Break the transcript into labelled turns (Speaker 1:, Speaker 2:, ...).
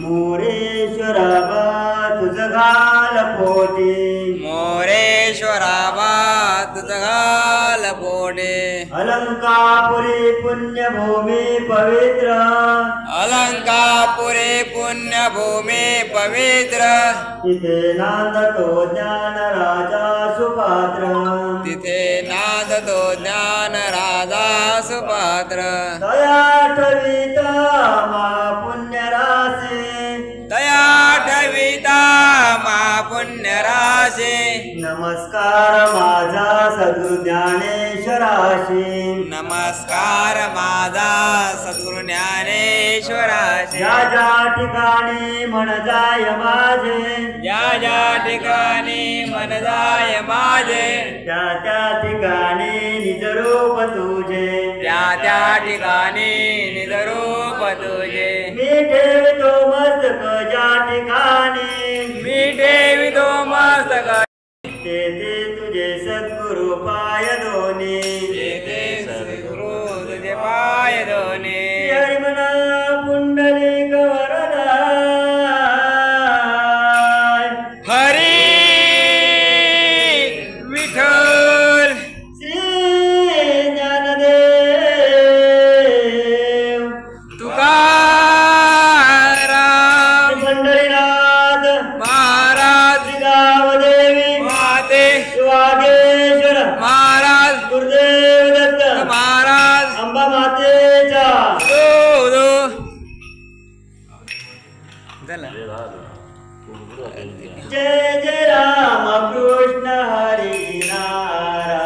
Speaker 1: मोरेश्वराबा तुझ घाल पोटी
Speaker 2: मोरेश्वराबा तुझ घाल पोटे
Speaker 1: अलंकापुरी पुण्यभूमी पवित्र
Speaker 2: अलंकापुरी पुण्यभूमी पवित्र
Speaker 1: तिथे नांदतो ज्ञान राजा सुपात्र
Speaker 2: तिथे नांदतो ज्ञान राजा सुपात्र
Speaker 1: दया ठविता मा पुण्य रासे
Speaker 2: दया ठविता मा पुण्य राशे
Speaker 1: नमस्कार माझा सद्गुरु ज्ञानेश्वराशी
Speaker 2: नमस्कार माझा सद्गुरु ज्ञानेश्वराशी
Speaker 1: ज्या ज्या ठिकाणी मन जाय माझे
Speaker 2: ज्या ज्या ठिकाणी मन जाय माझे
Speaker 1: त्या त्या ठिकाणी निज रूप तुझे
Speaker 2: त्या त्या ठिकाणी निज रूप तुझे
Speaker 1: मी ठेवतो मस्तक ज्या ठिकाणी
Speaker 2: मी ठेवितो मस्तक
Speaker 1: तेथे तुझे सद्गुरु पाय दोन्ही
Speaker 2: तेथे सद्गुरु तुझे पाय दोन्ही
Speaker 1: हरी म्हणा पुंडलिक वरदा
Speaker 2: हरी विठ्ठल
Speaker 1: श्री ज्ञानदेव
Speaker 2: तुकाराम
Speaker 1: पंढरीनाथ
Speaker 2: महाराज
Speaker 1: गावदेवी
Speaker 2: माते
Speaker 1: वागेश्वर
Speaker 2: महाराज
Speaker 1: गुरुदेव दत्त
Speaker 2: महाराज
Speaker 1: अंबा मातेच्या
Speaker 2: दो झालं
Speaker 1: जय जय राम कृष्ण हरी नारायण